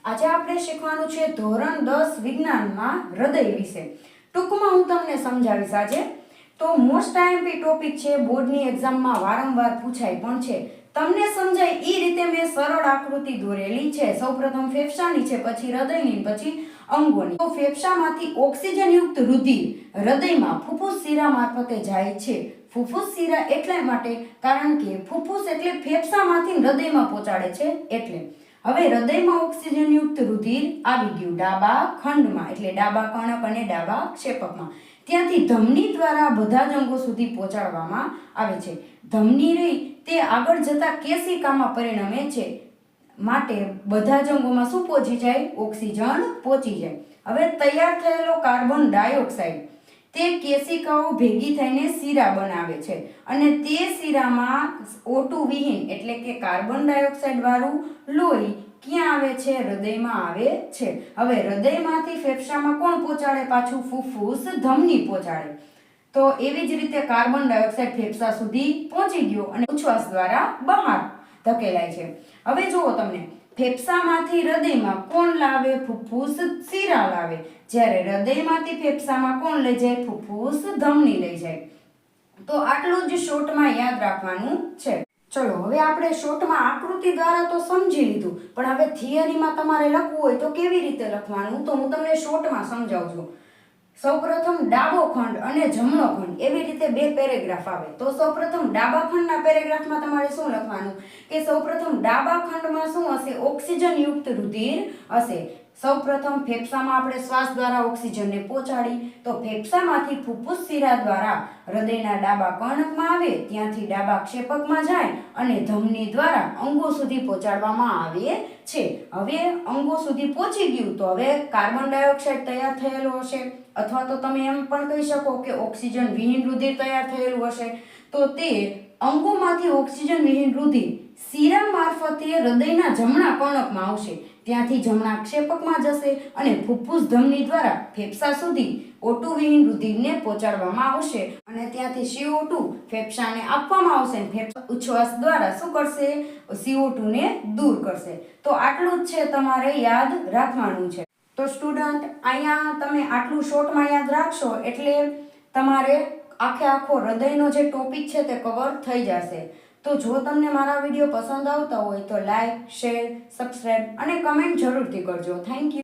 આજે આપણે શીખવાનું છે ધોરણ 10 વિજ્ઞાનમાં હૃદય વિશે. ટૂંકમાં હું તમને સમજાવીશ આજે. તો મોસ્ટ આઈએમપી ટોપિક છે, બોર્ડની એક્ઝામમાં વારંવાર પૂછાય પણ છે. તમને સમજાય એ રીતે મેં સરળ આકૃતિ દોરેલી છે. સૌપ્રથમ ફેફસાની છે, પછી હૃદયની, પછી અંગોની. તો ફેફસામાંથી ઓક્સિજનયુક્ત રુધિર હૃદયમાં ફુફ્ફુસ શિરા મારફતે જાય છે. ફુફ્ફુસ શિરા એટલા માટે કારણ કે ફુફ્ફુસ એટલે ફેફસામાંથી હૃદયમાં પહોંચાડે છે એટલે. હવે હૃદયમાં ઓક્સિજનયુક્ત રુધિર આવી ગયું ડાબા ખંડમાં એટલે ડાબા કણક અને ડાબા ક્ષેપકમાં. ત્યાંથી ધમની દ્વારા બધા જ અંગો સુધી પહોંચાડવામાં આવે છે. ધમની રહી તે આગળ જતા કેશિકામાં પરિણમે છે, માટે બધા જ અંગોમાં શું પહોંચી જાય? ઓક્સિજન પહોંચી જાય. હવે તૈયાર થયેલો કાર્બન ડાયોક્સાઇડ તે કેશિકાઓ ભેગી થઈને શીરા બનાવે છે અને તે શીરામાં O2 વિહીન એટલે કે કાર્બન ડાયોક્સાઇડ વાળું લોહી ક્યાં આવે છે? હૃદયમાં આવે છે. હવે હૃદયમાંથી ફેફસામાં કોણ પહોંચાડે? પાછું ફુફ્ફુસ ધમની પહોંચાડે. તો એવી જ રીતે કાર્બન ડાયોક્સાઇડ ફેફસા સુધી પહોંચી ગયો અને ઉચ્છ્વાસ દ્વારા બહાર ધકેલાય છે. હવે જુઓ તમને, ફેફસામાંથી હૃદયમાં કોણ લાવે? ફુફ્ફુસ શિરા લાવે. જ્યારે હૃદયમાંથી ફેફસામાં કોણ લઈ જાય? ફુફ્ફુસ ધમની લઈ જાય. તો આટલું જ શોર્ટમાં યાદ રાખવાનું છે. ચલો હવે આપણે શોર્ટમાં આકૃતિ દ્વારા તો સમજી લીધું, પણ હવે થિયરીમાં તમારે લખવું હોય તો કેવી રીતે લખવાનું? તો હું તમને શોર્ટમાં સમજાવું છું. સૌપ્રથમ ડાબો ખંડ અને જમણો ખંડ એવી રીતે બે પેરેગ્રાફ આવે. તો સૌપ્રથમ ડાબા ખંડના પેરેગ્રાફમાં તમારે શું લખવાનું કે સૌપ્રથમ ડાબા ખંડમાં શું હશે? ઓક્સિજનયુક્ત રુધિર હશે. સૌપ્રથમ ફેફસામાં આપણે શ્વાસ દ્વારા ઓક્સિજનને પહોંચાડી, તો ફેફસામાંથી ફુફ્ફુસ શિરા દ્વારા હૃદયના ડાબા કર્ણકમાં આવે, ત્યાંથી ડાબા ક્ષેપકમાં જાય અને ધમની દ્વારા અંગો સુધી પહોંચાડવામાં આવે છે. હવે અંગો સુધી પહોંચી ગયું તો હવે કાર્બન ડાયોક્સાઇડ તૈયાર થયેલો હશે, અથવા તો તમે એમ પણ કહી શકો કે ઓક્સિજન વિહીન રુધિર તૈયાર થયેલું હશે. તો તે અંગોમાંથી ઓક્સિજન વિહીન રુધિર શિરા મારફતે હૃદયના જમણા કર્ણકમાં આવશે, ત્યાંથી જમણા ક્ષેપકમાં જશે અને ફુફ્ફુસ ધમની દ્વારા ફેફસા સુધી O2 વિહીન રુધિરને પહોંચાડવામાં આવશે અને ત્યાંથી CO2 ફેફસાને આપવામાં આવશે અને ફેફસા ઉચ્છ્વાસ દ્વારા શું કરશે? CO2 ને દૂર કરશે. તો આટલું જ છે, તમારે યાદ રાખવાનું છે. તો સ્ટુડન્ટ, અહીંયા તમે આટલું શોર્ટમાં યાદ રાખશો એટલે તમારે આખો હૃદયનો જે ટોપિક છે તે કવર થઈ જશે. તો જો તમને મારા વિડીયો પસંદ આવતા હોય તો લાઈક, શેર, સબસ્ક્રાઇબ અને કમેન્ટ જરૂરથી કરજો. Thank you.